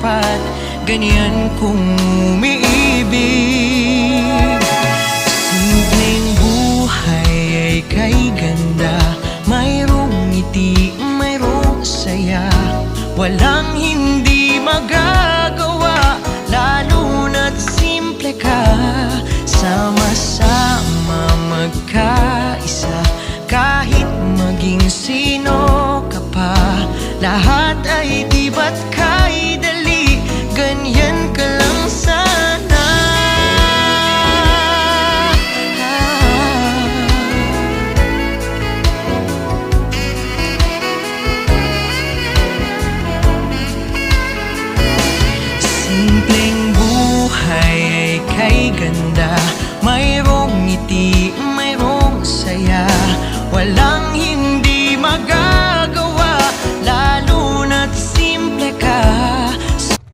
dapat ganyan kung umiibig. Simpleng buhay ay kay ganda, mayroong ngiti, mayroong saya. Walang hindi magagawa, lalo na't simple ka. Sama-sama magkaisa, kahit maging sino ka pa. Lahat ay di ba't kay dali, ganyan ka lang sana. Simpleng buhay ay kay ganda, mayroong ngiti